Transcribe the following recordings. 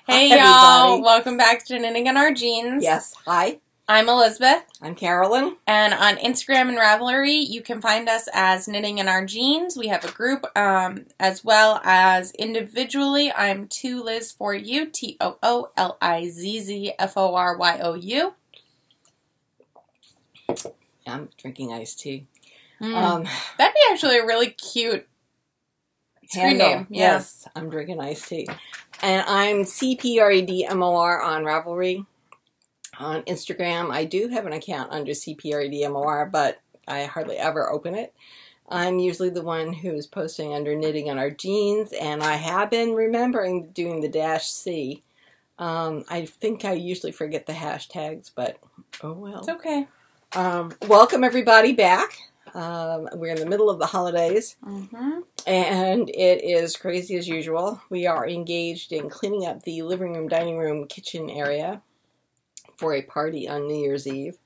Hey y'all, welcome back to Knitting in Our Jeans. Yes, hi. I'm Elizabeth. I'm Carolyn. And on Instagram and Ravelry, you can find us as Knitting in Our Jeans. We have a group as well as individually. I'm Toolizzforyou, Toolizzforyou. I'm drinking iced tea. That'd be actually a really cute screen name. Yeah. Yes, I'm drinking iced tea. And I'm cpredmor on Ravelry. On Instagram, I do have an account under cpredmor, but I hardly ever open it. I'm usually the one who's posting under Knitting in Our Jeans, and I have been remembering doing the -C. I think I usually forget the hashtags, but oh well. It's okay. Welcome everybody back. We're in the middle of the holidays, and it is crazy as usual. We are engaged in cleaning up the living room, dining room, kitchen area for a party on New Year's Eve.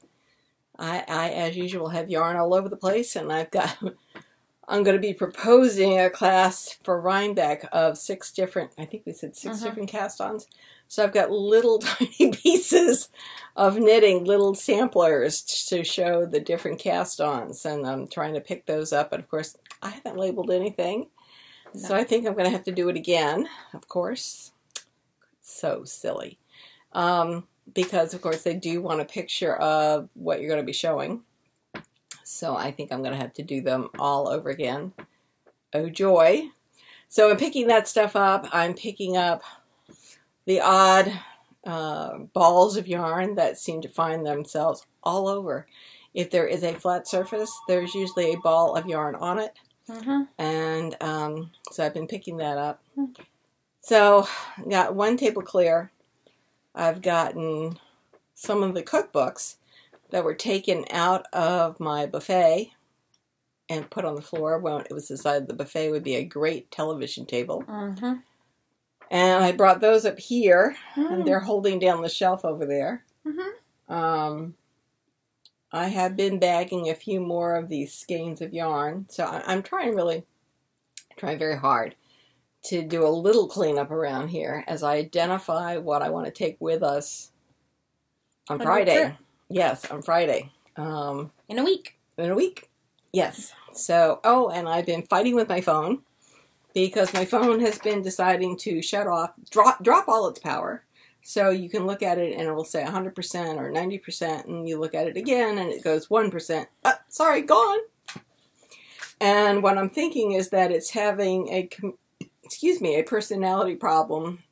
I as usual, have yarn all over the place, and I'm going to be proposing a class for Rhinebeck of 6 different, I think we said 6 different cast-ons. So I've got little tiny pieces of knitting, little samplers to show the different cast-ons, and I'm trying to pick those up. And of course, I haven't labeled anything, so I think I'm going to have to do it again, of course. So silly. Because, of course, they do want a picture of what you're going to be showing. So I think I'm going to have to do them all over again. Oh, joy. So I'm picking that stuff up. I'm picking up the odd balls of yarn that seem to find themselves all over. If there is a flat surface, there's usually a ball of yarn on it. And so I've been picking that up. So I got 1 table clear. I've gotten some of the cookbooks that were taken out of my buffet and put on the floor when it was decided the buffet would be a great television table. And I brought those up here, and they're holding down the shelf over there. I have been bagging a few more of these skeins of yarn, so I'm trying very hard to do a little cleanup around here as I identify what I want to take with us on Friday. Yes, on Friday. In a week. In a week. Yes. So, oh, and I've been fighting with my phone because my phone has been deciding to shut off, drop all its power. So you can look at it and it will say 100% or 90%, and you look at it again and it goes 1%. Sorry, gone. And what I'm thinking is that it's having a personality problem,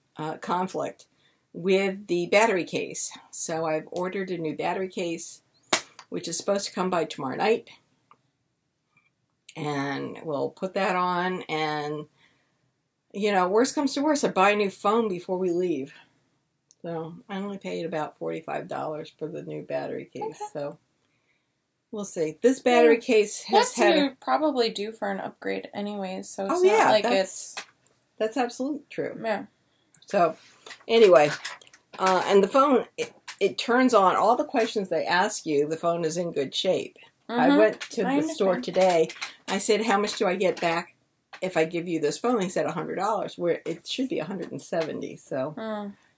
conflict with the battery case. So I've ordered a new battery case, which is supposed to come by tomorrow night. And we'll put that on, and, you know, worst comes to worst, I buy a new phone before we leave. So I only paid about $45 for the new battery case, so we'll see. This battery case has had probably due for an upgrade anyways, so it's not like that's absolutely true. Yeah. So, anyway, and the phone, it turns on all the questions they ask you. The phone is in good shape. I went to the store today. I said, how much do I get back if I give you this phone? He said $100, where it should be $170. So,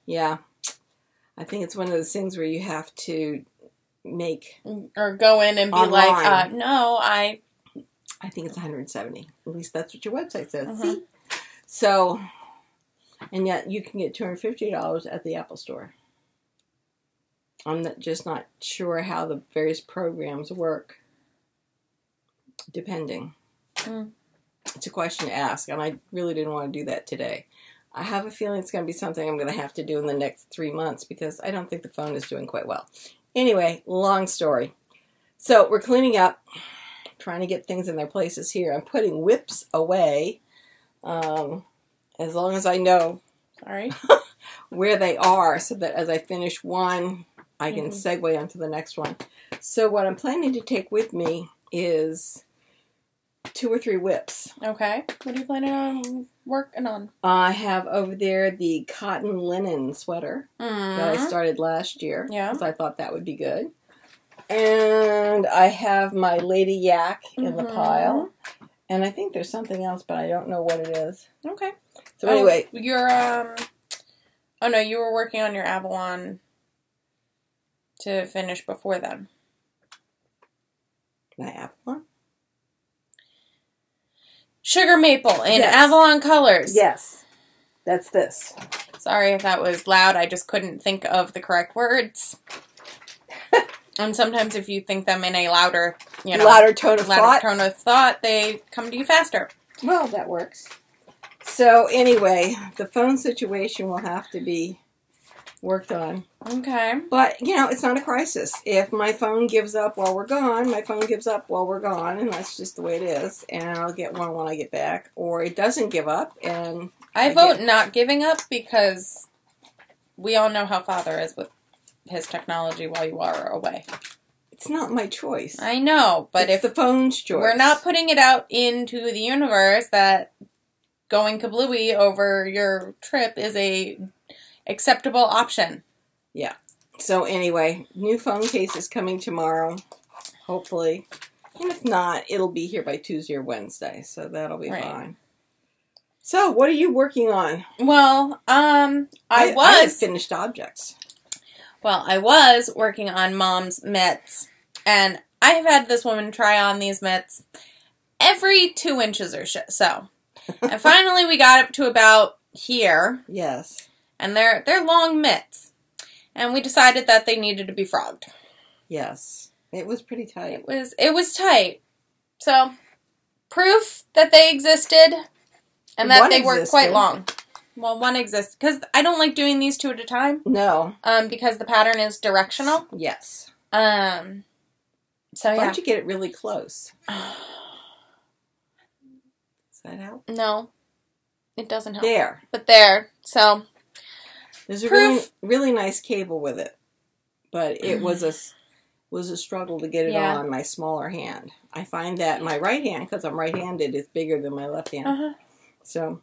yeah. I think it's one of those things where you have to make... Or go in and be online. No, I think it's $170. At least that's what your website says. See? So, and yet you can get $250 at the Apple Store. I'm just not sure how the various programs work, depending. It's a question to ask, and I really didn't want to do that today. I have a feeling it's going to be something I'm going to have to do in the next 3 months because I don't think the phone is doing quite well. Anyway, long story. So we're cleaning up, trying to get things in their places here. I'm putting whips away. As long as I know where they are, so that as I finish one, I can segue onto the next one. So what I'm planning to take with me is 2 or 3 whips. Okay. What are you planning on working on? I have over there the cotton linen sweater that I started last year. Yeah. Because I thought that would be good. And I have my Lady Yak in the pile. And I think there's something else, but I don't know what it is. Okay. So anyway. Your Oh, no, you were working on your Avalon to finish before then. My Avalon? Sugar Maple in Yes. Avalon colors. Yes. That's this. Sorry if that was loud. I just couldn't think of the correct words. And sometimes if you think them in a louder, louder tone of thought, they come to you faster. Well, that works. So anyway, the phone situation will have to be worked on. Okay. But, it's not a crisis. If my phone gives up while we're gone, my phone gives up while we're gone, and that's just the way it is. And I'll get one when I get back. Or it doesn't give up, and I vote not giving up because we all know how Father is with his technology while you are away. It's not my choice. I know, but it's the phone's choice. We're not putting it out into the universe that going kablooey over your trip is a acceptable option. Yeah. So anyway, new phone case is coming tomorrow, hopefully. And if not, it'll be here by Tuesday or Wednesday, so that'll be fine. So, what are you working on? Well, I had finished objects. Well, I was working on Mom's mitts, and I have had this woman try on these mitts every 2 inches or so. And finally we got up to about here. Yes. And they're long mitts. And we decided that they needed to be frogged. Yes. It was pretty tight. It was tight. So, proof that they existed and that they worked quite long. Well, one exists. Because I don't like doing these 2 at a time. No. Because the pattern is directional. Yes. So, yeah. Why don't you get it really close? Does that help? No. It doesn't help. There. But there. So, there's a really, really nice cable with it. But it was a struggle to get it on my smaller hand. I find that my right hand, because I'm right-handed, is bigger than my left hand. So,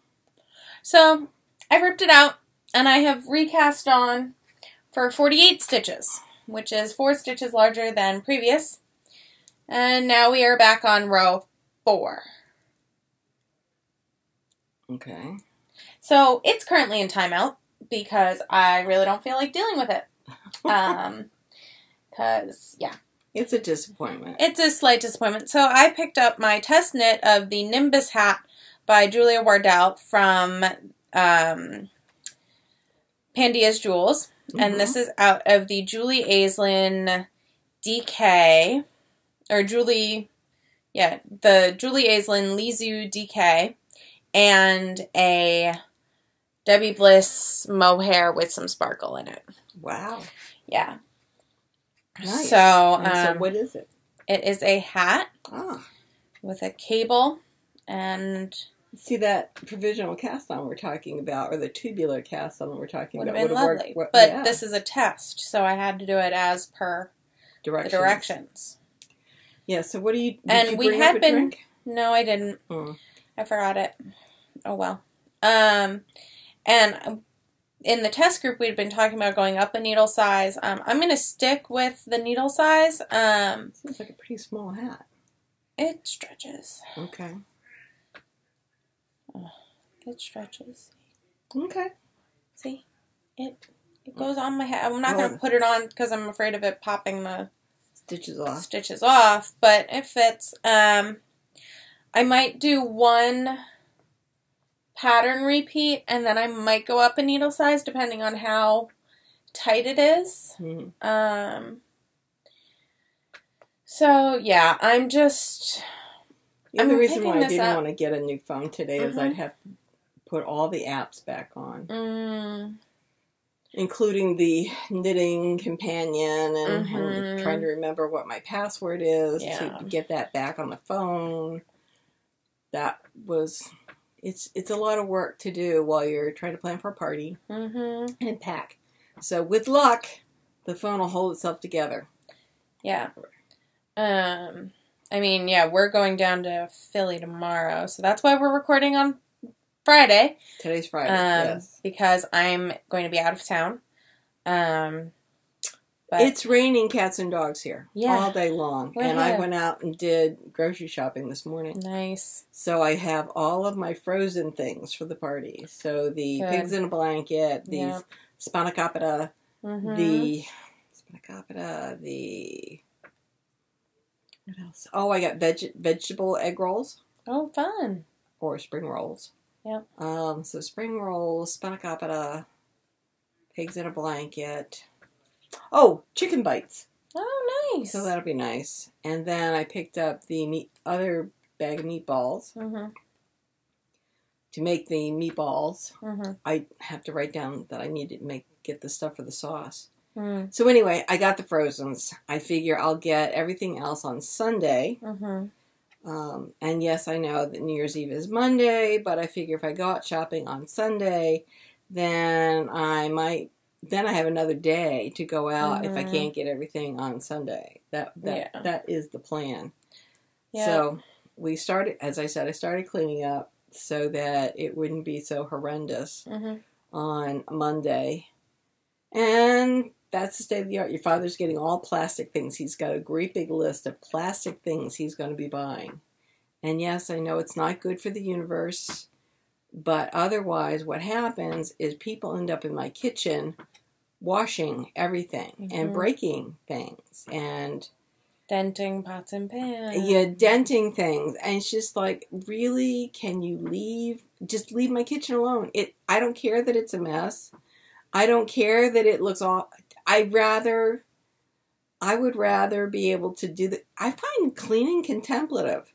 I ripped it out, and I have recast on for 48 stitches, which is 4 stitches larger than previous. And now we are back on row 4. Okay. So, it's currently in timeout, because I really don't feel like dealing with it. Because, it's a disappointment. It's a slight disappointment. So, I picked up my test knit of the Nimbus hat by Julia Wardell from Pandia's Jewels. And this is out of the Julie Aislinn DK. Or the Julie Aislinn Lizu DK. And a Debbie Bliss mohair with some sparkle in it. Wow. Yeah. Nice. So what is it? It is a hat with a cable and... See, that provisional cast-on we're talking about, or the tubular cast-on we're talking about, would have been lovely. Worked, but this is a test, so I had to do it as per the directions. Yeah, so what do you... Did you bring up a drink? No, I didn't. I forgot it. Oh, well. And in the test group, we'd been talking about going up a needle size. I'm going to stick with the needle size. Seems like a pretty small hat. It stretches. Okay. It stretches. Okay. See? It goes on my head. I'm not going to put it on because I'm afraid of it popping the stitches off, but it fits. I might do one pattern repeat, and then I might go up a needle size depending on how tight it is. So, yeah, I'm just... The reason why I didn't want to get a new phone today is I'd have to put all the apps back on. Including the knitting companion and trying to remember what my password is to get that back on the phone. That was... It's a lot of work to do while you're trying to plan for a party and pack. So with luck, the phone will hold itself together. Yeah. I mean, we're going down to Philly tomorrow, so that's why we're recording on Friday. Today's Friday, yes. Because I'm going to be out of town. But it's raining cats and dogs here all day long. I went out and did grocery shopping this morning. Nice. So I have all of my frozen things for the party. So the pigs in a blanket, these spanakopita, the what else? Oh, I got vegetable egg rolls. Oh, fun. Or spring rolls. Yep. So spring rolls, spanakopita, pigs in a blanket. Oh, chicken bites. Oh, nice. So that'll be nice. And then I picked up the other bag of meatballs. To make the meatballs, I have to write down that I need to get the stuff for the sauce. So anyway, I got the frozens. I figure I'll get everything else on Sunday. And yes, I know that New Year's Eve is Monday, but I figure if I go out shopping on Sunday, then I have another day to go out if I can't get everything on Sunday. That is the plan. Yeah. So we started, as I said, I started cleaning up so that it wouldn't be so horrendous on Monday. And that's the state of the art. Your father's getting all plastic things. He's got a great big list of plastic things he's going to be buying. And yes, I know it's not good for the universe, but otherwise what happens is people end up in my kitchen washing everything and breaking things and denting pots and pans. Yeah, denting things. And it's just like, really, can you just leave my kitchen alone? I don't care that it's a mess. I don't care that it looks all. I would rather be able to do I find cleaning contemplative.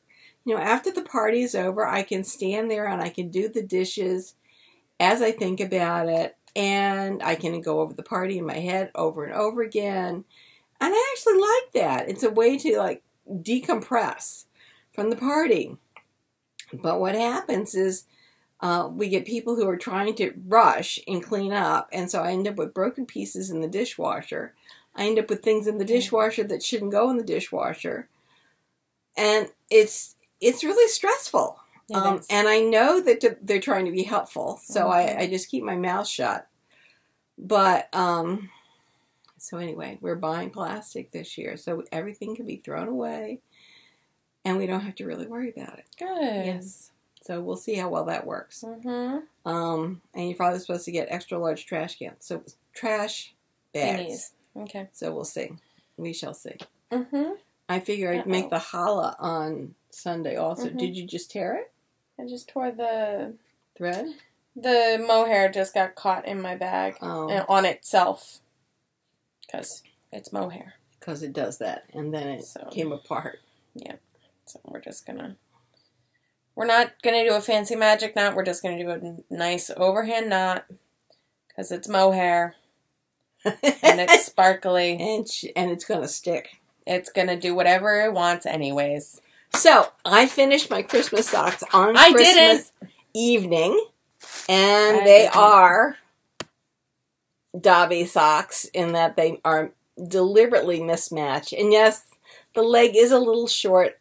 After the party is over, I can stand there and I can do the dishes as I think about it, and I can go over the party in my head over and over again. And I actually like that. It's a way to decompress from the party. But what happens is we get people who are trying to rush and clean up, and so I end up with broken pieces in the dishwasher. I end up with things in the dishwasher that shouldn't go in the dishwasher, and it's really stressful. And I know that they're trying to be helpful, so I just keep my mouth shut. But so anyway, we're buying plastic this year, so everything can be thrown away, and we don't have to really worry about it. Good. Yes. So we'll see how well that works. And your father's supposed to get extra large trash cans. So trash bags. Okay. So we'll see. We shall see. I figure I'd make the challah on Sunday also. Did you just tear it? I just tore the thread. The mohair just got caught in my bag on itself. Because it's mohair. Because it does that. And then it came apart. Yeah. So we're just going to... We're not going to do a fancy magic knot. We're just going to do a nice overhand knot. Because it's mohair. And it's sparkly. And it's going to stick. It's going to do whatever it wants anyways. So, I finished my Christmas socks on Christmas evening. And they are Dobby socks in that they are deliberately mismatched. And yes, the leg is a little short.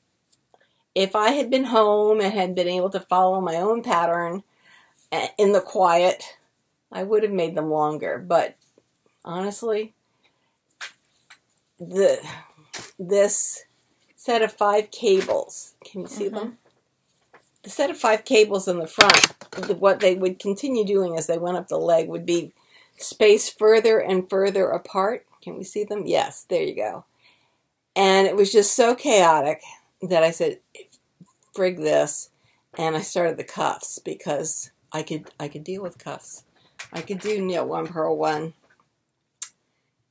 If I had been home and had been able to follow my own pattern in the quiet, I would have made them longer. But honestly, this set of 5 cables, can you see them? The set of 5 cables in the front, what they would continue doing as they went up the leg would be spaced further and further apart. Can we see them? Yes, there you go. And it was just so chaotic that I said, frig this, and I started the cuffs because I could deal with cuffs. I could do knit one, purl one,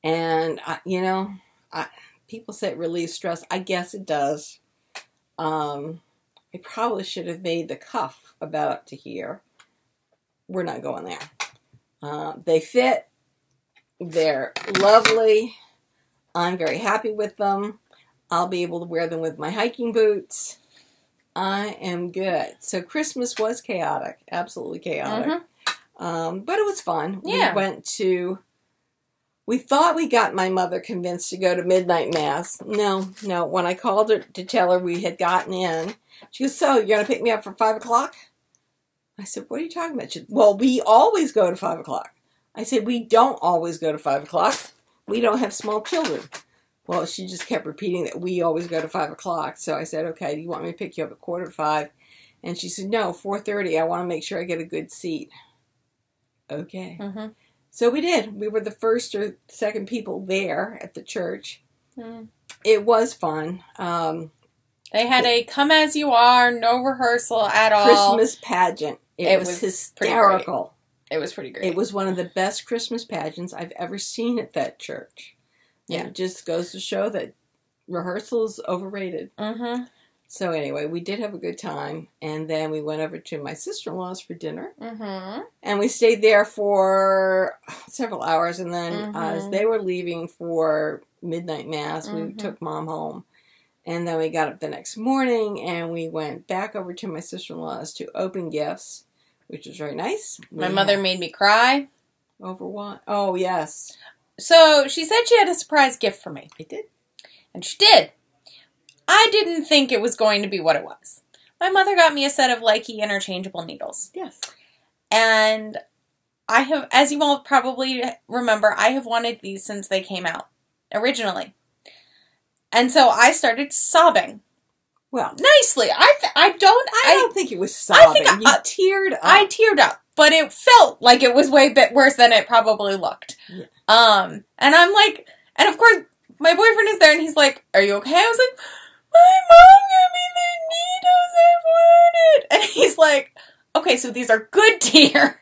and people say it relieves stress. I guess it does. I probably should have made the cuff about up to here. We're not going there. They fit. They're lovely. I'm very happy with them. I'll be able to wear them with my hiking boots. I am good. So Christmas was chaotic. Absolutely chaotic. But it was fun. Yeah. We thought we got my mother convinced to go to midnight mass. No. When I called her to tell her we had gotten in, she goes, so you're going to pick me up for 5 o'clock? I said, what are you talking about? She said, well, we always go to 5 o'clock. I said, we don't always go to 5 o'clock. We don't have small children. Well, she just kept repeating that we always go to 5 o'clock. So I said, okay, do you want me to pick you up at 4:45? And she said, no, 4:30. I want to make sure I get a good seat. Okay. So we did. We were the first or second people there at the church. Mm. It was fun. They had a come as you are, no rehearsal at all. Christmas pageant. It was hysterical. It was pretty great. It was one of the best Christmas pageants I've ever seen at that church. Yeah. And it just goes to show that rehearsal's overrated. Mm-hmm. So anyway, we did have a good time. And then we went over to my sister-in-law's for dinner. Mm-hmm. And we stayed there for several hours. And then as they were leaving for midnight mass, we took Mom home. And then we got up the next morning and we went back over to my sister-in-law's to open gifts, which was very nice. My mother made me cry. Over what? Oh, yes. So she said she had a surprise gift for me. I did. And she did. I didn't think it was going to be what it was. My mother got me a set of Likey interchangeable needles. Yes. And I have, as you all probably remember, I have wanted these since they came out originally. And so I started sobbing. Well, nicely. I don't think it was sobbing. You teared up. I teared up, but it felt like it was way bit worse than it probably looked. Yeah. And I'm like, and of course, my boyfriend is there, and he's like, "Are you okay?" I was like, "My mom gave me the needles I wanted," and he's like, "Okay, so these are good tears."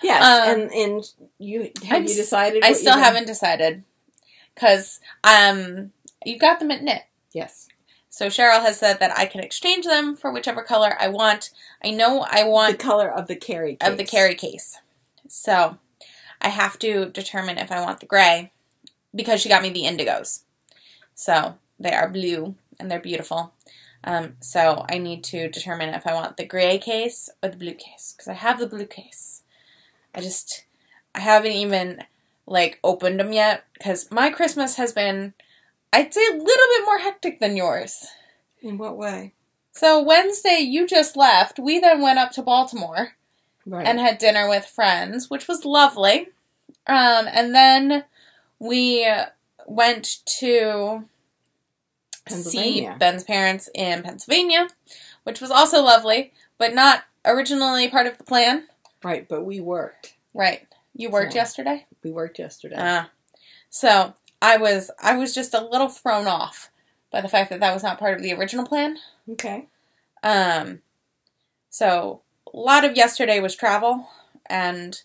Yes, and you have you decided? I still haven't decided. Because you got them at Knit. Yes. So Cheryl has said that I can exchange them for whichever color I want. I know I want... the color of the carry case. Of the carry case. So I have to determine if I want the gray. Because she got me the indigos. So they are blue and they're beautiful. So I need to determine if I want the gray case or the blue case. Because I have the blue case. I haven't even... opened them yet, because my Christmas has been, I'd say, a little bit more hectic than yours. In what way? So Wednesday, you just left. We then went up to Baltimore and had dinner with friends, which was lovely. And then we went to see Ben's parents in Pennsylvania, which was also lovely, but not originally part of the plan. Right, but we worked. Right. You worked yesterday? We worked yesterday. So I was just a little thrown off by the fact that that was not part of the original plan. Okay. So a lot of yesterday was travel and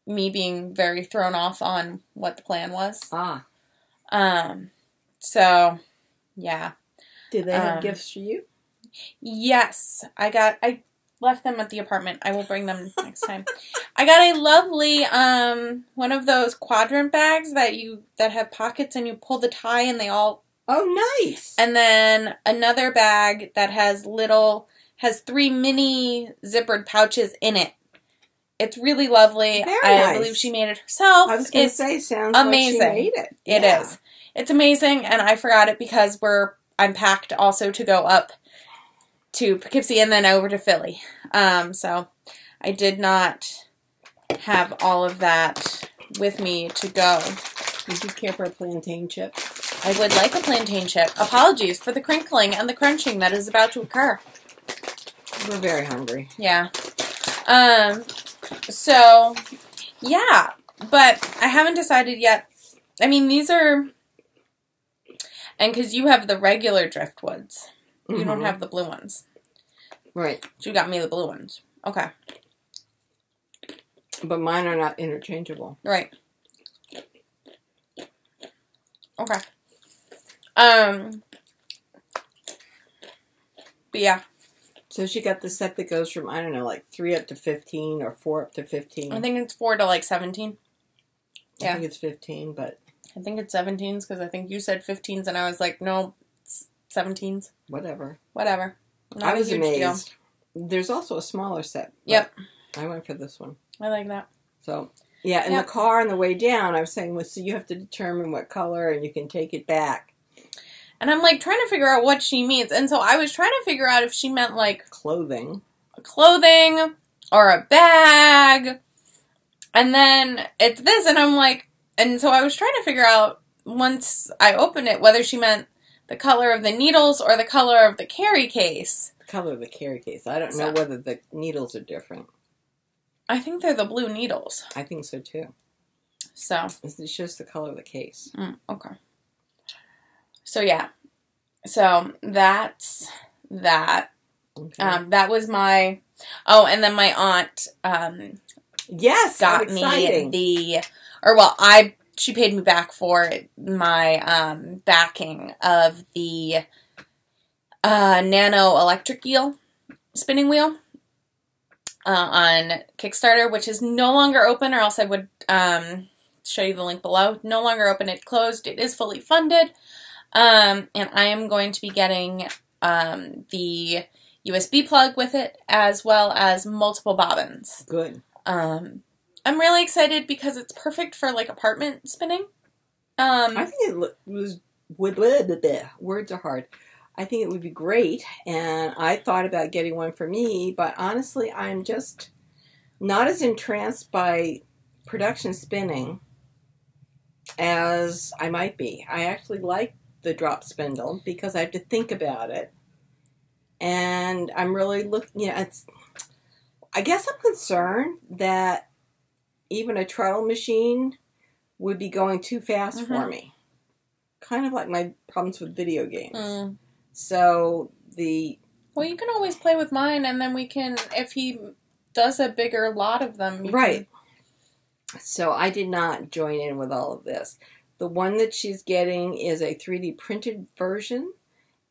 me being very thrown off on what the plan was. So yeah. Did they have gifts for you? Yes. I left them at the apartment. I will bring them next time. I got a lovely, one of those quadrant bags that have pockets and you pull the tie and they all... Oh, nice! And then another bag that has 3 mini zippered pouches in it. It's really lovely. Very nice. I believe she made it herself. I was going to say, sounds amazing. Like she made it. It is. It's amazing, and I forgot it because I'm packed also to go up to Poughkeepsie and then over to Philly. So I did not have all of that with me to go. Would you care for a plantain chip? I would like a plantain chip. Apologies for the crinkling and the crunching that is about to occur. We're very hungry. Yeah. So, yeah. But I haven't decided yet. I mean, these are... And because you have the regular driftwoods. You don't have the blue ones. Right. So you got me the blue ones. Okay. But mine are not interchangeable. Right. Okay. But yeah. So she got the set that goes from, 3 up to 15 or 4 up to 15. I think it's 4 to 17. Yeah. I think it's 15, but... I think it's 17s because I think you said 15s and I was like, no, it's 17s. Whatever. Not I was amazed. Deal. There's also a smaller set. Yep. I went for this one. I like that. So, yeah, in the car on the way down, I was saying, well, so you have to determine what color and you can take it back. And I'm like trying to figure out what she means. And so I was trying to figure out if she meant like clothing or a bag. And then it's this and I'm like, and so I was trying to figure out once I opened it whether she meant the color of the needles or the color of the carry case. The color of the carry case. I don't know whether the needles are different. I think they're the blue needles. I think so too. So. It's just the color of the case. Okay. So, yeah. So, that's that. Okay. That was my... Oh, and then my aunt... yes, got me she paid me back for my backing of the nano electric eel spinning wheel on Kickstarter, which is no longer open, or else I would show you the link below. No longer open. It closed. It is fully funded. And I am going to be getting the USB plug with it, as well as multiple bobbins. Good. I'm really excited because it's perfect for, like, apartment spinning. I think words are hard. I think it would be great, and I thought about getting one for me, but honestly, I'm just not as entranced by production spinning as I might be. I actually like the drop spindle because I have to think about it, and I'm really looking, I guess I'm concerned that even a treadle machine would be going too fast for me. Kind of like my problems with video games. So Well, you can always play with mine, and then we can, if he does a bigger lot of them. Right. So I did not join in with all of this. The one that she's getting is a 3D printed version,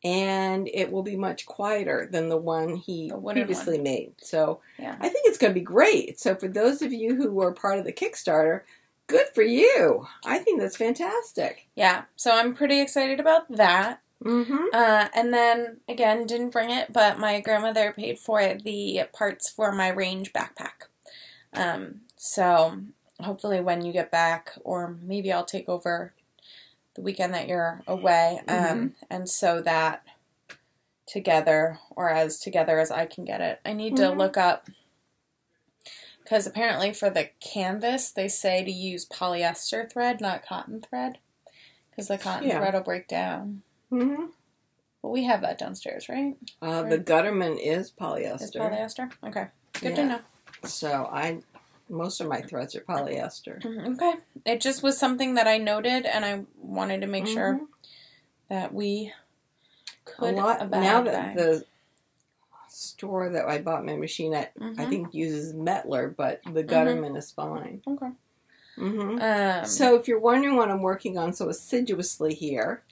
and it will be much quieter than the one he previously made. So yeah. I think it's going to be great. So for those of you who were part of the Kickstarter, good for you. I think that's fantastic. Yeah. So I'm pretty excited about that. And then, again, didn't bring it, but my grandmother paid for the parts for my range backpack. So hopefully when you get back, or maybe I'll take over the weekend that you're away, and sew that together, or as together as I can get it. I need to look up, because apparently for the canvas, they say to use polyester thread, not cotton thread, because the cotton thread will break down. Well, we have that downstairs, right? The Gutterman is polyester. Is polyester? Okay. Good to know. So most of my threads are polyester. Okay. It just was something that I noted, and I wanted to make sure that we could now that the store that I bought my machine at, I think uses Mettler, but the Gutterman is fine. Okay. So if you're wondering what I'm working on so assiduously here,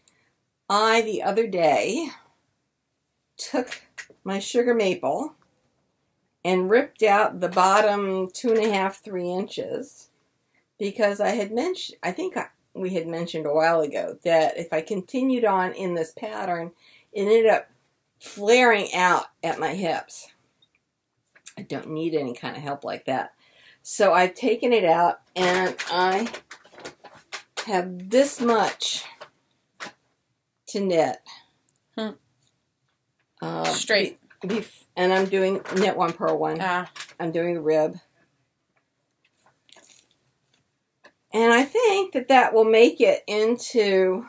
I, the other day, took my sugar maple and ripped out the bottom 2.5, 3 inches, because I had mentioned, I think we had mentioned a while ago, that if I continued on in this pattern, it ended up flaring out at my hips. I don't need any kind of help like that. So I've taken it out, and I have this much to knit. Straight. And I'm doing knit one, purl one. I'm doing the rib. And I think that will make it into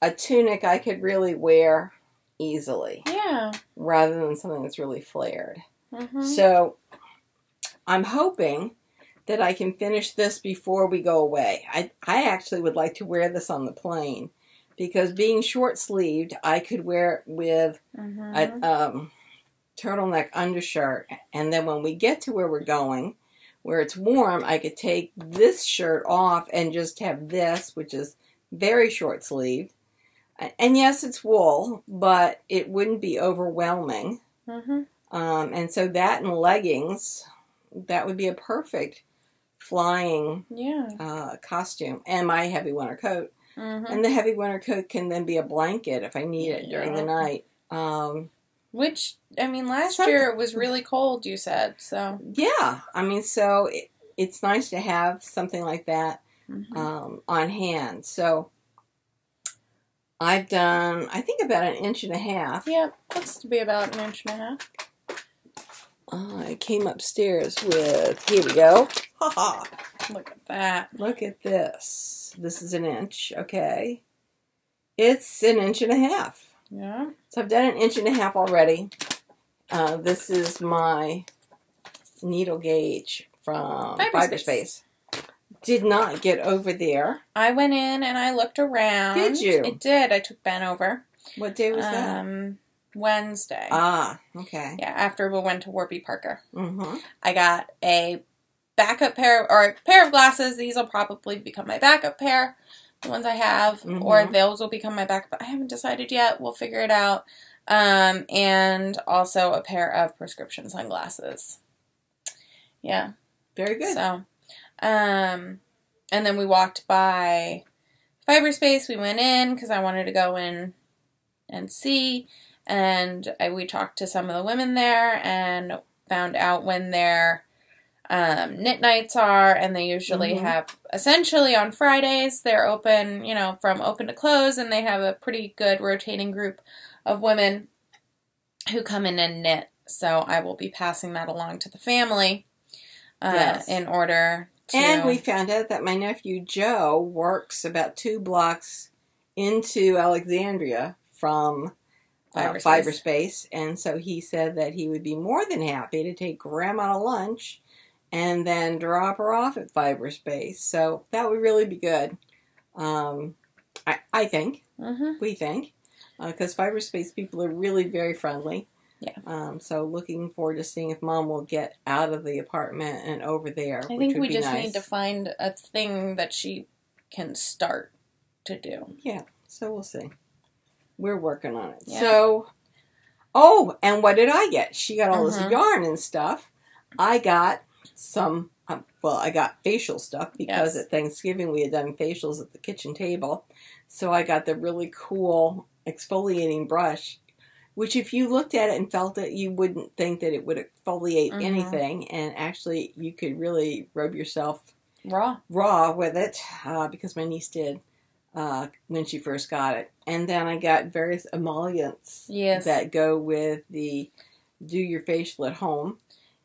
a tunic I could really wear easily. Yeah. Rather than something that's really flared. So I'm hoping that I can finish this before we go away. I actually would like to wear this on the plane, because being short-sleeved, I could wear it with a turtleneck undershirt. And then when we get to where we're going, where it's warm, I could take this shirt off and just have this, which is very short-sleeved. And yes, it's wool, but it wouldn't be overwhelming. And so that and leggings, that would be a perfect flying costume. And my heavy winter coat. And the heavy winter coat can then be a blanket if I need it during the night. Which, I mean, last year it was really cold, you said, so. Yeah, I mean, so it's nice to have something like that on hand. So I've done, I think, about 1.5 inches. Yeah, looks to be about 1.5 inches. I came upstairs with, here we go. Look at that. Look at this. This is 1 inch, okay. It's 1.5 inches. Yeah. So I've done 1.5 inches already. This is my needle gauge from Fiberspace. Did not get over there. I went in and I looked around. Did you? I did. I took Ben over. What day was that? Wednesday. Ah, okay. Yeah, after we went to Warby Parker. Mm-hmm. I got a backup pair of glasses. These will probably become my backup pair, the ones I have, or those will become my backup. I haven't decided yet. We'll figure it out. And also a pair of prescription sunglasses. Yeah. Very good. So, and then we walked by Fiberspace. We went in because I wanted to go in and see. And we talked to some of the women there and found out when their knit nights are. And they usually have, essentially on Fridays, they're open, from open to close. And they have a pretty good rotating group of women who come in and knit. So I will be passing that along to the family in order to... And we found out that my nephew Joe works about 2 blocks into Alexandria from Fiberspace. And so he said that he would be more than happy to take Grandma to lunch and then drop her off at Fiberspace. So that would really be good. I think. We think. Because Fiberspace people are really very friendly. Yeah. So looking forward to seeing if Mom will get out of the apartment and over there. I think we just need to find a thing that she can start to do. Yeah. So we'll see. We're working on it. Yeah. So, and what did I get? She got all this yarn and stuff. I got some, I got facial stuff because at Thanksgiving we had done facials at the kitchen table. So I got the really cool exfoliating brush, which if you looked at it and felt it, you wouldn't think that it would exfoliate anything. And actually, you could really rub yourself raw with it because my niece did when she first got it. And then I got various emollients that go with the do your facial at home.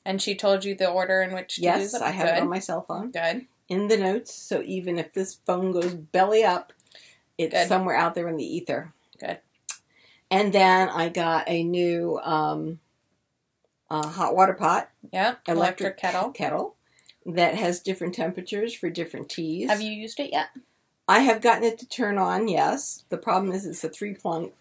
And she told you the order in which to do Yes, them? I have it on my cell phone. Good. In the notes, so even if this phone goes belly up, it's somewhere out there in the ether. Good. And then I got a new hot water pot. Yep. Electric kettle that has different temperatures for different teas. Have you used it yet? I have gotten it to turn on, yes. The problem is it's a three-pronged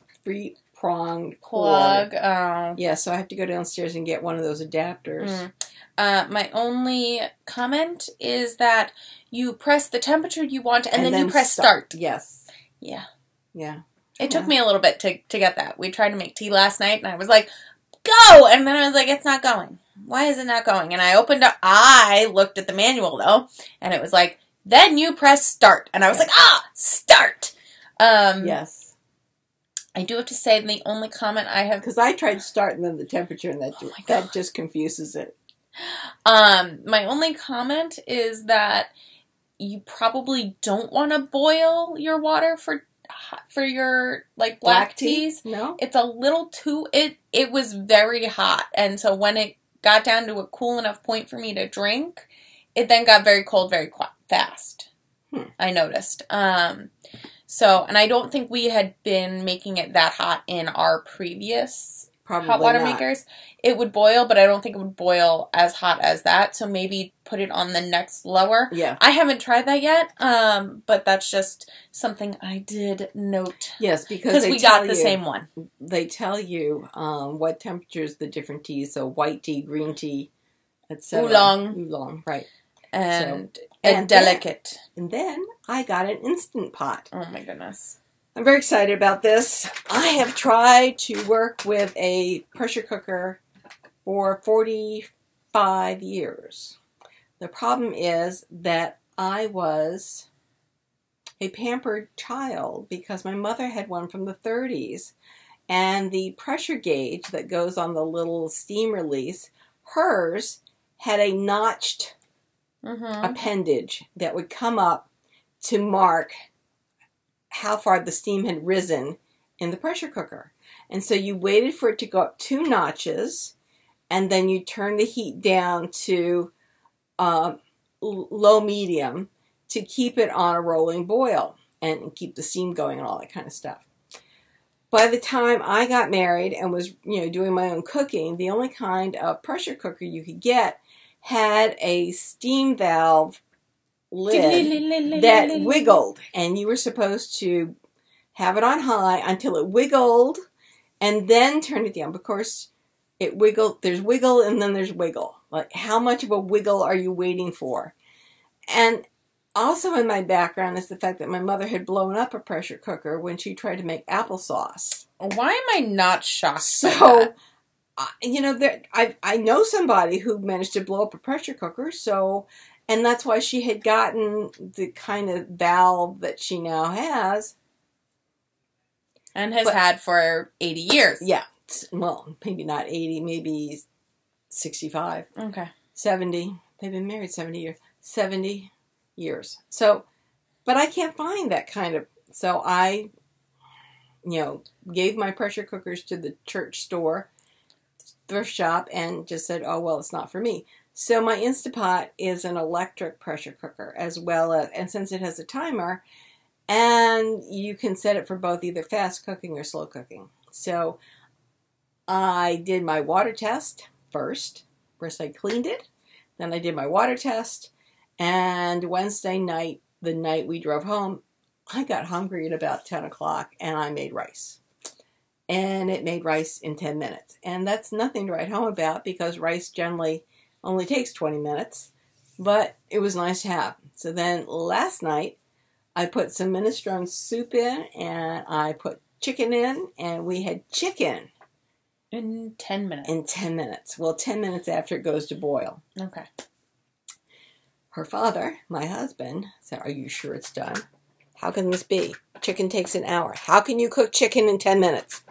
plug. Yeah, so I have to go downstairs and get one of those adapters. My only comment is that you press the temperature you want and then you press start. Yes. Yeah. Yeah. It took me a little bit to get that. We tried to make tea last night and I was like, go! And then I was like, it's not going. Why is it not going? And I looked at the manual though, and it was like, then you press start. And I was like, start! Yes. I do have to say the only comment I have... Because I tried start and then the temperature and that just confuses it. My only comment is that you probably don't want to boil your water for your black teas. No? It's a little too... It was very hot. And so when it got down to a cool enough point for me to drink, it then got very cold very fast. I noticed. So, and I don't think we had been making it that hot in our previous hot water makers. It would boil, but I don't think it would boil as hot as that. So maybe put it on the next lower. Yeah. I haven't tried that yet, but that's just something I did note. Yes, because we got the same one. They tell you what temperatures the different teas, so white tea, green tea, etc. Oolong, right. And delicate. And then I got an Instant Pot. Oh my goodness. I'm very excited about this. I have tried to work with a pressure cooker for 45 years. The problem is that I was a pampered child because my mother had one from the 30s. And the pressure gauge that goes on the little steam release, hers had a notched appendage that would come up to mark how far the steam had risen in the pressure cooker. And so you waited for it to go up 2 notches, and then you turn the heat down to low-medium to keep it on a rolling boil and keep the steam going and all that kind of stuff. By the time I got married and was doing my own cooking, the only kind of pressure cooker you could get had a steam valve lid that wiggled, and you were supposed to have it on high until it wiggled and then turn it down. Of course, it wiggled. There's wiggle and then there's wiggle. Like, how much of a wiggle are you waiting for? And also in my background is the fact that my mother had blown up a pressure cooker when she tried to make applesauce. Why am I not shocked? So, you know, I know somebody who managed to blow up a pressure cooker, so... And that's why she had gotten the kind of valve that she now has. And has had for 80 years. Yeah. Well, maybe not 80, maybe 65. Okay. 70. They've been married 70 years. 70 years. So, but I can't find that kind of... So I, gave my pressure cookers to the church store, thrift shop, and just said, oh, well, it's not for me. So my Instapot is an electric pressure cooker as well as, and since it has a timer, and you can set it for both either fast cooking or slow cooking. So I did my water test first. First I cleaned it, then I did my water test, and Wednesday night, the night we drove home, I got hungry at about 10 o'clock and I made rice. And it made rice in 10 minutes. And that's nothing to write home about because rice generally only takes 20 minutes, but it was nice to have. So then last night, I put some minestrone soup in, and I put chicken in, and we had chicken. In 10 minutes. In 10 minutes. Well, 10 minutes after it goes to boil. Okay. Her father, my husband, said, are you sure it's done? How can this be? Chicken takes an hour. How can you cook chicken in 10 minutes?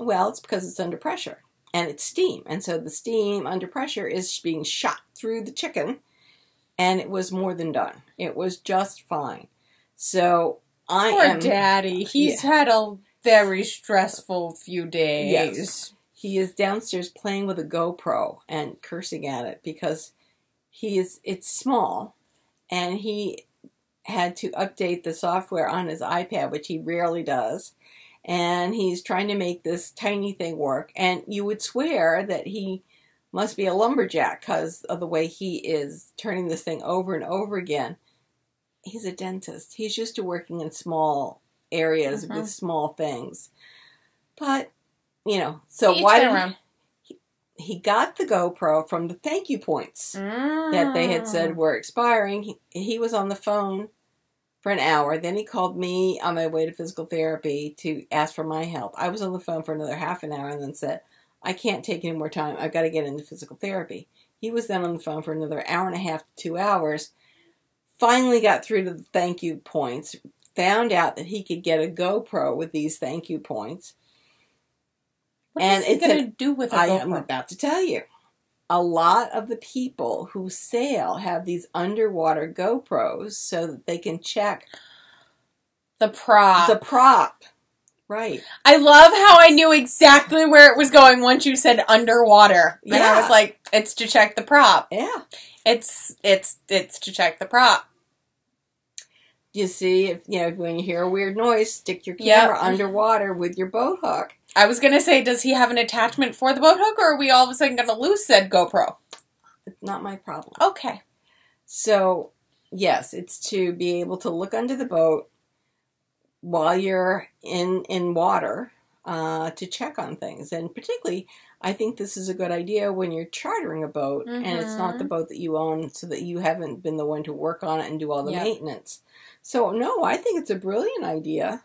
Well, it's because it's under pressure. And it's steam. And so the steam under pressure is being shot through the chicken. And it was more than done. It was just fine. So Poor Daddy. He's had a very stressful few days. Yes. He is downstairs playing with a GoPro and cursing at it because it's small. And he had to update the software on his iPad, which he rarely does. And he's trying to make this tiny thing work. And you would swear that he must be a lumberjack because of the way he is turning this thing over and over again. He's a dentist. He's used to working in small areas with small things. But, so why he got the GoPro from the thank you points that they had said were expiring. He was on the phone for an hour. Then he called me on my way to physical therapy to ask for my help. I was on the phone for another half an hour and then said, I can't take any more time. I've got to get into physical therapy. He was then on the phone for another hour and a half to 2 hours. Finally got through to the thank you points. Found out that he could get a GoPro with these thank you points. What is he going to do with a GoPro? I'm about to tell you. A lot of the people who sail have these underwater GoPros so that they can check the prop. The prop. Right. I love how I knew exactly where it was going once you said underwater. Yeah. And I was like, it's to check the prop. Yeah. It's to check the prop. You see, if when you hear a weird noise, stick your camera underwater with your boat hook. I was going to say, does he have an attachment for the boat hook, or are we all of a sudden going to lose said GoPro? It's not my problem. Okay. So, yes, it's to be able to look under the boat while you're in water to check on things. And particularly, I think this is a good idea when you're chartering a boat and it's not the boat that you own so that you haven't been the one to work on it and do all the maintenance. So, no, I think it's a brilliant idea.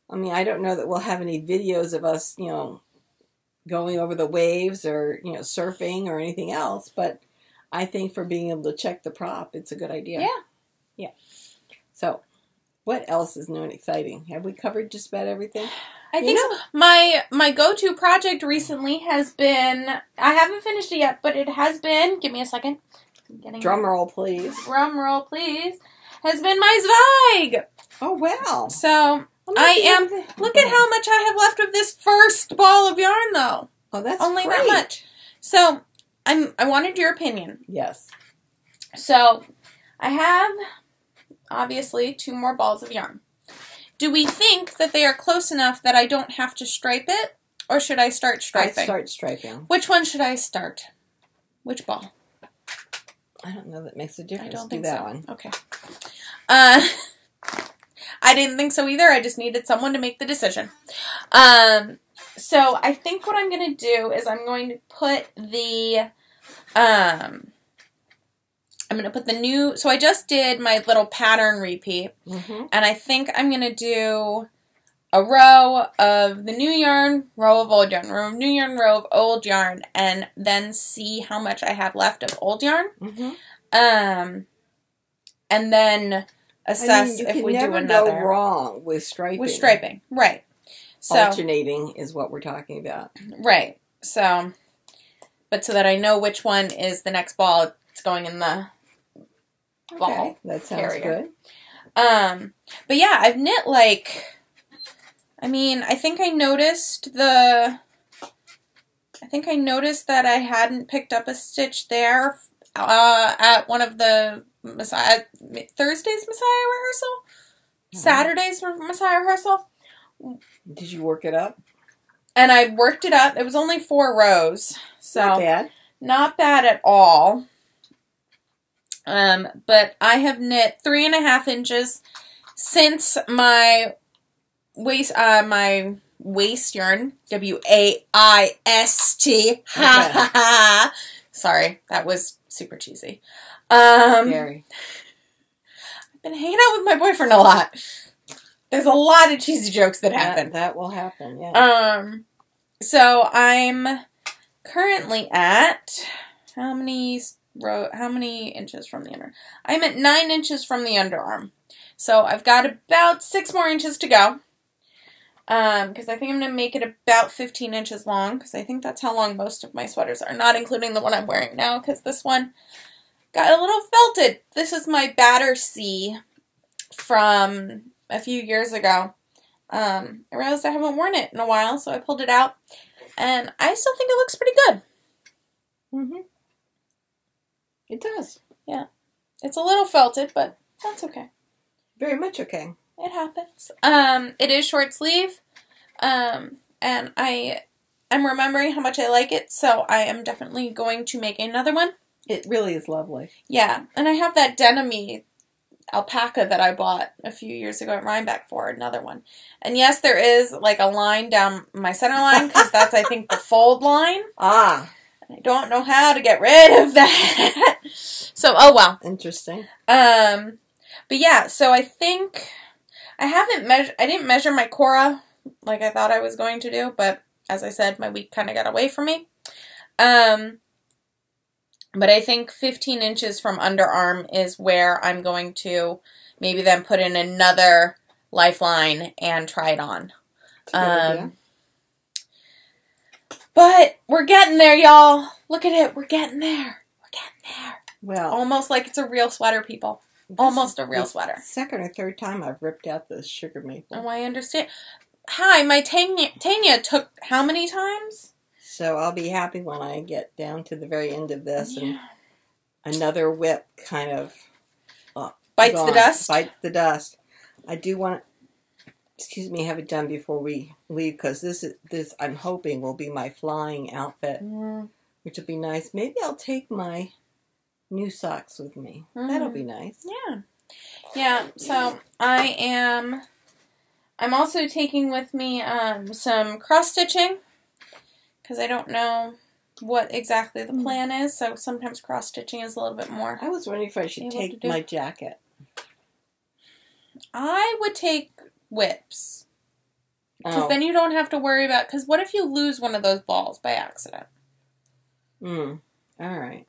I mean, I don't know that we'll have any videos of us, going over the waves or, surfing or anything else. But I think for being able to check the prop, it's a good idea. Yeah. Yeah. So, what else is new and exciting? Have we covered just about everything? I think so. My go-to project recently has been, I haven't finished it yet, but it has been, give me a second. Drum roll, please. Drum roll, please. Has been my Zweig. Oh, wow. So, look at how much I have left of this first ball of yarn, though. Oh, that's only great. that much. So, I wanted your opinion. Yes. So, I have, obviously, 2 more balls of yarn. Do we think that they are close enough that I don't have to stripe it? Or should I start striping? I'd start striping. Which one should I start? Which ball? I don't know that makes a difference. I don't think that so. One. Okay. I didn't think so either. I just needed someone to make the decision. So I think what I'm going to do is I'm going to put the, I'm going to put the new, so I just did my little pattern repeat, and I think I'm going to do a row of the new yarn, row of old yarn, row of new yarn, row of old yarn, and then see how much I have left of old yarn. And then assess if we do another. You can never go wrong with striping. With striping, right. So, alternating is what we're talking about. Right. So, but so that I know which one is the next ball, it's going in the ball. That sounds carrier. good. But yeah, I've knit like, I mean, I think I noticed that I hadn't picked up a stitch there at one of the Thursday's Messiah rehearsal, Saturday's Messiah rehearsal. Did you work it up? And I worked it up. It was only 4 rows. So not bad. Not bad at all. But I have knit 3.5 inches since my waist yarn, W-A-I-S-T. Ha ha ha. Sorry, that was super cheesy. Very. I've been hanging out with my boyfriend a lot. There's a lot of cheesy jokes that happen. That will happen, yeah. So I'm currently at how many inches from the underarm? I'm at 9 inches from the underarm. So I've got about 6 more inches to go. Because I think I'm going to make it about 15 inches long, because I think that's how long most of my sweaters are, not including the one I'm wearing now, because this one got a little felted. This is my Battersea from a few years ago. I realized I haven't worn it in a while, so I pulled it out, and I still think it looks pretty good. It does. Yeah. It's a little felted, but that's okay. Very much okay. It happens. It is short sleeve, and I'm remembering how much I like it, so I am definitely going to make another one. It really is lovely. Yeah, and I have that denim-y alpaca that I bought a few years ago at Rhinebeck for another one. And yes, there is like a line down my center line, because that's, I think, the fold line. Ah. And I don't know how to get rid of that. So, oh well. Interesting. But yeah, so I think I didn't measure my Cora like I thought I was going to do, but as I said, my week kind of got away from me. But I think 15 inches from underarm is where I'm going to maybe then put in another lifeline and try it on. But we're getting there, y'all. Look at it. We're getting there. We're getting there. Well, almost like it's a real sweater, people. Almost a real sweater. Second or third time I've ripped out the sugar maple. Oh, I understand. Hi, my Tanya took how many times? So I'll be happy when I get down to the very end of this and another whip kind of bites the dust. Bites the dust. I do want to, have it done before we leave, because this I'm hoping will be my flying outfit, which will be nice. Maybe I'll take my new socks with me. That'll be nice. Yeah. Yeah, so I'm also taking with me some cross-stitching, because I don't know what exactly the plan is, so sometimes cross-stitching is a little bit more. I was wondering if I should take my jacket. I would take whips. Because then you don't have to worry about, because what if you lose one of those balls by accident? All right.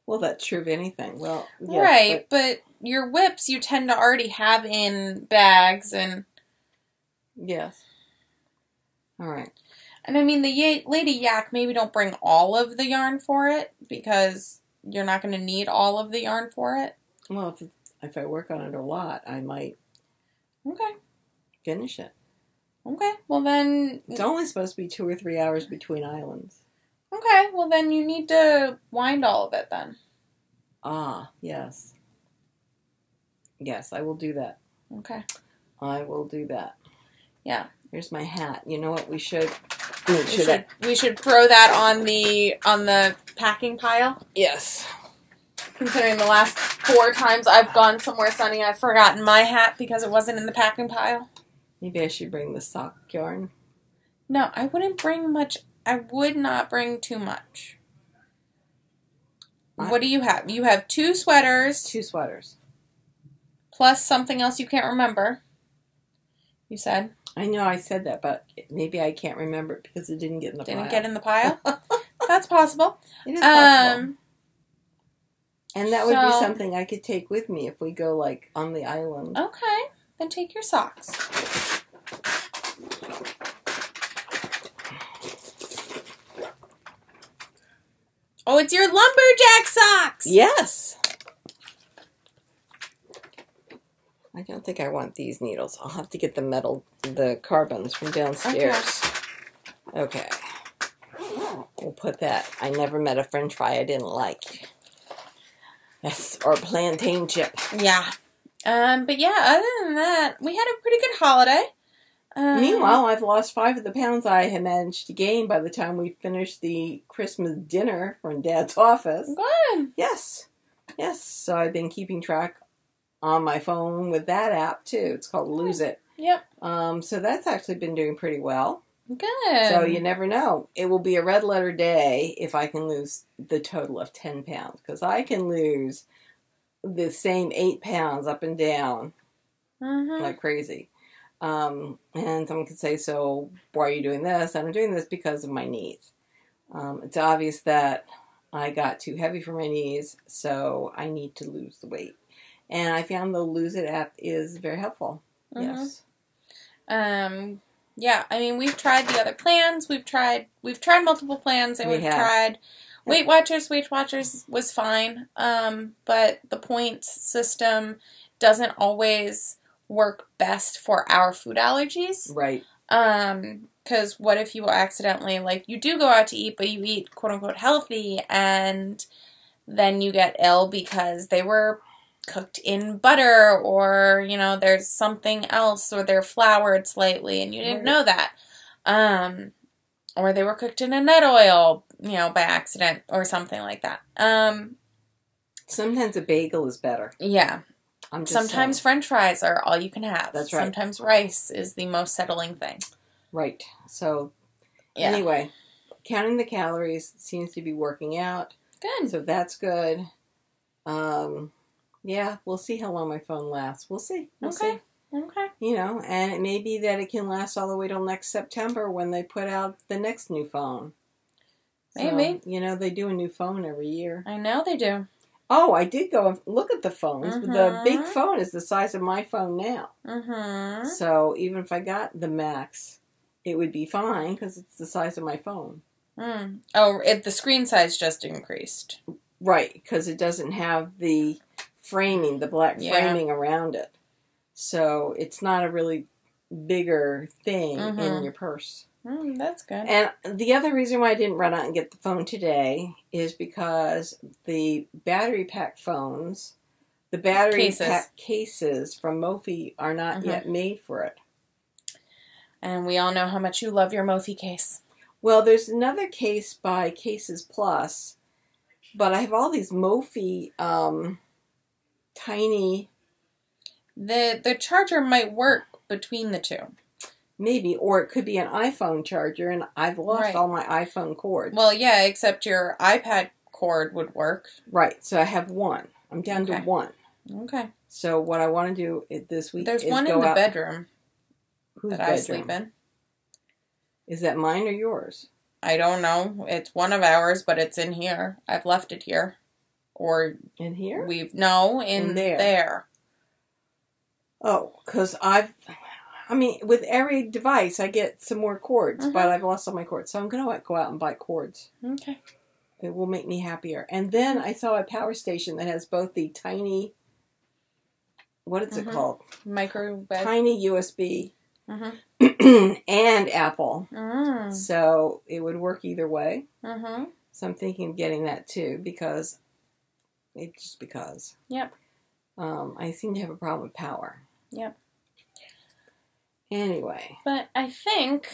Well, that's true of anything. Well, yes, right, but your whips you tend to already have in bags and... Yes. All right. And I mean, the Lady Yak, maybe don't bring all of the yarn for it, because you're not going to need all of the yarn for it. Well, if I work on it a lot, I might finish it. Okay, well then... It's only supposed to be 2 or 3 hours between islands. Okay, well then you need to wind all of it then. Ah, yes. Yes, I will do that. Okay. I will do that. Yeah. Here's my hat. You know what we should... We should throw that on the packing pile. Yes. Considering the last 4 times I've gone somewhere sunny, I've forgotten my hat because it wasn't in the packing pile. Maybe I should bring the sock yarn. No, I wouldn't bring much. I would not bring too much. What do you have? You have 2 sweaters. 2 sweaters. Plus something else you can't remember. You said. I know I said that, but maybe I can't remember it because it didn't get in the pile. Didn't get in the pile? That's possible. It is possible. And that would be something I could take with me if we go, like, on the island. Okay. Then take your socks. Oh, it's your lumberjack socks! Yes! I don't think I want these needles. I'll have to get the carbons from downstairs. Okay. We'll put that. I never met a french fry I didn't like. Yes, or plantain chip. Yeah. But yeah, other than that, we had a pretty good holiday. Meanwhile, I've lost 5 of the pounds I had managed to gain by the time we finished the Christmas dinner from Dad's office. Good. Yes. Yes. So I've been keeping track on my phone with that app, too. It's called Lose It. Yep. So that's actually been doing pretty well. Good. So you never know. It will be a red letter day if I can lose the total of 10 pounds. Because I can lose the same 8 pounds up and down like crazy. And someone could say, so why are you doing this? And I'm doing this because of my knees. It's obvious that I got too heavy for my knees, so I need to lose the weight. And I found the Lose It app is very helpful. Yes. Yeah, I mean, we've tried the other plans. We've tried multiple plans, and we've tried Weight Watchers. Weight Watchers was fine, but the points system doesn't always work best for our food allergies. Right. Because what if you accidentally, like, you do go out to eat, but you eat quote-unquote healthy, and then you get ill because they were cooked in butter, or, you know, there's something else, or they're floured slightly, and you didn't know that. Or they were cooked in a nut oil, you know, by accident, or something like that. Sometimes a bagel is better. Yeah. Sometimes French fries are all you can have. That's right. Sometimes rice is the most settling thing. Right. So, anyway, counting the calories seems to be working out. Good. So that's good. Yeah, we'll see how long my phone lasts. We'll see. We'll see. Okay. You know, and it may be that it can last all the way till next September when they put out the next new phone. Maybe. So, you know, they do a new phone every year. I know they do. Oh, I did go and look at the phones. The big phone is the size of my phone now. So even if I got the Max, it would be fine because it's the size of my phone. Oh, the screen size just increased. Right, because it doesn't have the framing, the black framing around it. So it's not a really bigger thing in your purse. That's good. And the other reason why I didn't run out and get the phone today is because the battery pack phones, the battery pack cases from Mophie are not yet made for it. And we all know how much you love your Mophie case. Well, there's another case by Cases Plus, but I have all these Mophie tiny... The charger might work between the two. Maybe, or it could be an iPhone charger, and I've lost all my iPhone cords. Well, yeah, except your iPad cord would work. Right, so I have one. I'm down to one. Okay. So what I want to do this week is one in the bedroom that I sleep in. Is that mine or yours? I don't know. It's one of ours, but it's in here. I've left it here. Or in here? In there. Oh, because with every device, I get some more cords, but I've lost all my cords. So I'm going to go out and buy cords. Okay. It will make me happier. And then I saw a power station that has both the tiny, what is it called? Micro. Tiny USB and Apple. So it would work either way. So I'm thinking of getting that too because. Yep. I seem to have a problem with power. Yep. Anyway. But I think...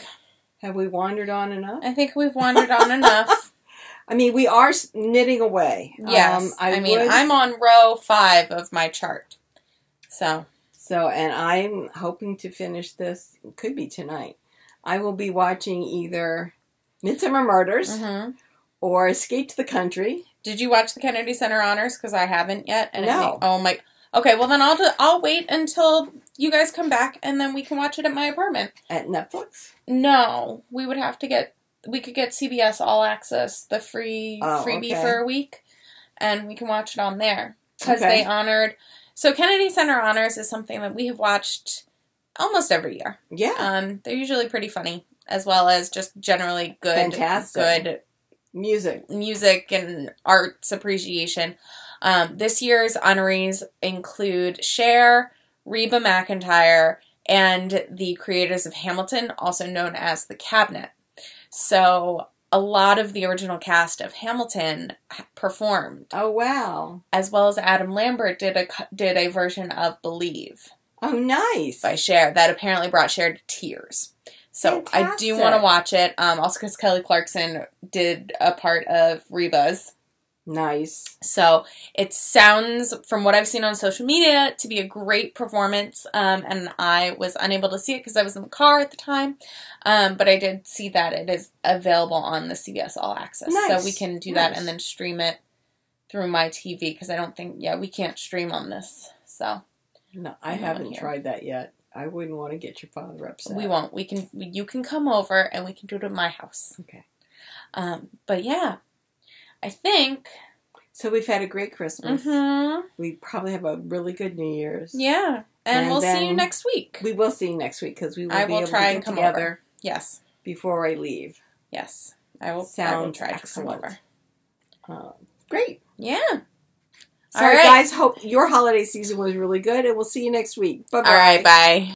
Have we wandered on enough? I think we've wandered on enough. I mean, we are knitting away. Yes. I'm on row 5 of my chart. So, and I'm hoping to finish this. It could be tonight. I will be watching either Midsummer Murders or Escape to the Country. Did you watch the Kennedy Center Honors? Because I haven't yet. And no. Oh my. Okay, well then I'll wait until you guys come back, and then we can watch it at my apartment. At Netflix? No, we could get CBS All Access, the freebie for a week, and we can watch it on there. Because they honored... So Kennedy Center Honors is something that we have watched almost every year. Yeah. They're usually pretty funny, as well as just generally good... Fantastic. Good... Music and arts appreciation. This year's honorees include Cher, Reba McEntire, and the creators of Hamilton, also known as The Cabinet. So a lot of the original cast of Hamilton performed. Oh, wow. As well as Adam Lambert did a version of Believe. Oh, nice. By Cher. That apparently brought Cher to tears. So fantastic. I do want to watch it. Also because Kelly Clarkson did a part of Reba's. Nice. So it sounds, from what I've seen on social media, to be a great performance. And I was unable to see it because I was in the car at the time. But I did see that it is available on the CBS All Access. Nice. So we can do that and then stream it through my TV. Because I don't think, we can't stream on this. So. No, I haven't tried that yet. I wouldn't want to get your father upset. We won't. You can come over and we can do it at my house. Okay. But yeah. I think. So we've had a great Christmas. Mm-hmm. We probably have a really good New Year's. Yeah. And we'll see you next week. We will see you next week because we will be able to get together. Over. Yes. Before I leave. Yes. I will try excellent. To come over. Great. Yeah. Sorry, guys. Hope your holiday season was really good, and we'll see you next week. Bye-bye. All right. Bye.